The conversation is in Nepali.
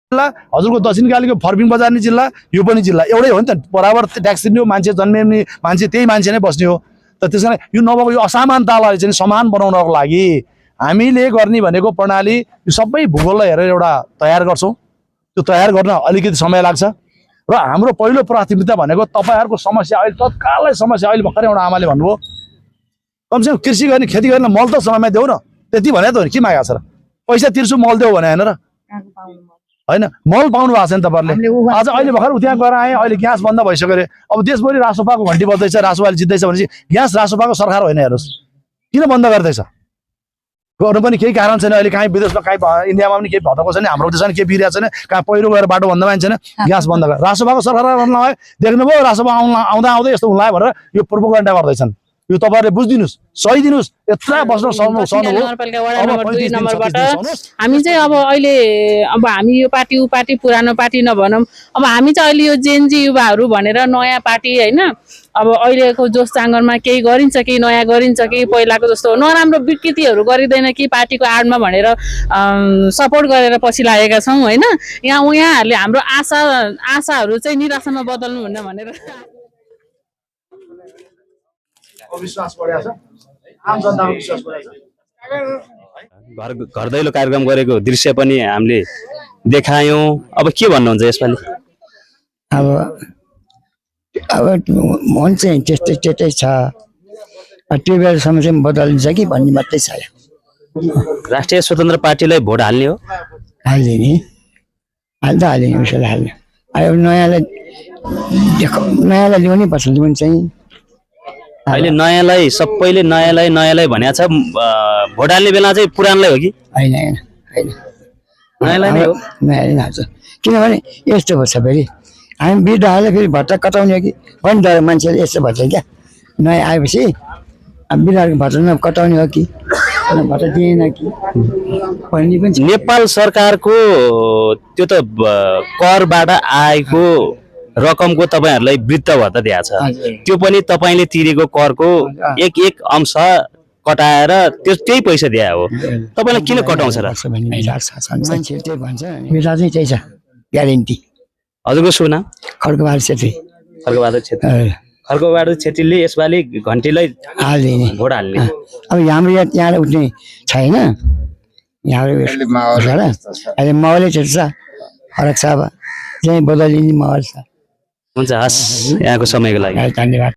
जिल्ला हजुरको दक्षिणकालीको फर्बिङ बजार नि जिल्ला यो पनि जिल्ला एउटै हो नि त बराबर ट्याक्स तिर्ने हो मान्छे जन्मिने मान्छे त्यही मान्छे नै बस्ने हो त त्यसकारण यो नभएको यो असमानतालाई चाहिँ समान बनाउनको लागि हामीले गर्ने भनेको प्रणाली यो सबै भूगोललाई हेरेर एउटा तयार गर्छौं त्यो तयार गर्न अलिकति समय लाग्छ र हाम्रो पहिलो प्राथमिकता भनेको तपाईहरुको समस्या अहिले तत्कालै समस्या अहिले भर्खरै एउटा आमाले भन्नुभयो कमसेकम कृषि गर्ने खेती गर्ने मल त समयमा देऊ न त्यति भने त हो नि के मागेको छ र पैसा तिर्छु मल देऊ भने हैन र हैन मल पाउनु भएको छैन तपाईहरुले आज अहिले भर्खर उत्यहाँ गएर आए अहिले ग्यास बन्द भइसक्यो रे अब देशभरि रासोपाको घण्टी बज्दैछ रासोपाले जित्दैछ भनेपछि ग्यास रासोपाको सरकार होइन हेर्नुस् किन बन्द गर्दैछ गर्नु पनि केही कारण छैन अहिले कहीँ विदेशमा कहीँ इन्डियामा पनि केही भएको छैन हाम्रो देशमा केही बिरिया छैन कहाँ पहिरो गएर बाटो भन्दा मान्छे छैन ग्यास बन्द गर रासोपाको सरकार नभए देख्नुभयो रासोपा आउँदा आउँदै यस्तो हुँला भनेर यो प्रोपोगन्डा गर्दैछन् यो तपाईहरुले बुझ्दिनुस् सही दिनुस् यत्रा बस्न सक्नु नगरपालिका वडा नम्बर 2 नम्बरबाट हामी चाहिँ अब अहिले अब हामी यो पार्टी उ पार्टी पुरानो पार्टी नभनौं अब हामी चाहिँ अहिले यो जेनजी युवाहरू भनेर नयाँ पार्टी हैन अब अहिलेको जोश जाँगरमा केही गरिन्छ कि नयाँ गरिन्छ कि पहिलाको जस्तो नराम्रो विकृतिहरू गरिदैन कि पार्टीको आडमा भनेर सपोर्ट गरेर पछि लागेका छौं हैन यहाँहरुले हाम्रो आशाहरू चाहिँ निराशामा बदल्नु हुन्न भनेर विश्वास बढ्या छ आम जनताको विश्वास बढ्या छ घर दैलो कार्यक्रम गरेको दृश्य पनि हामीले देखायौं अब के भन्नुहुन्छ यसपालि अब मन चाहिँ त्यस्तै छ त्यो बेलासम्म चाहिँ बदलिन्छ कि भन्ने मात्रै छ राष्ट्रिय स्वतन्त्र पार्टीलाई भोट हाल्ने हो हाल्ने नि हाल्ने उसैले हाल्ने अब नयाँलाई ल्याउनै पर्छ ल्याउनु चाहिँ अहिले नयाँलाई सबैले नयाँलाई भनेको छ भोट हाल्ने बेला चाहिँ पुरानलाई हो कि हैन नयाँलाई नै हो नयाँलाई हाल्छ किनभने यस्तो भन्छ फेरि हामी बिरुवाहरूले फेरि भत्ता कटाउने हो कि पनि डर मान्छेले यस्तो भन्छ क्या नयाँ आएपछि बिरुवाहरूको भत्ता कटाउने हो कि भत्ता दिएन कि भन्ने पनि नेपाल सरकारको त्यो त करबाट आएको रकमको तपाईहरुलाई वृत्त भत्ता दिएको छ त्यो पनि तपाईले तिरेको करको एक अंश कटाएर त्यही पैसा दिए हो तपाईलाई किन कटाउँछ र मान्छे त्यही भन्छ मेरो चाहिँ त्यही छ ग्यारेन्टी हजुरको शुभ नाम खड्कबहादुर छेत्री खड्कबहादुर छेत्रीले यसपालि घण्टीलाई हाल्दिने भोट हाल्ने अब हाम्रो यहाँ उठ्ने छैन यहाँ अहिले माहौलै त्यस्तो छ फरक छ अब चाहिँ बदलिने माहौल छ हुन्छ हस् यहाँको समयको लागि धन्यवाद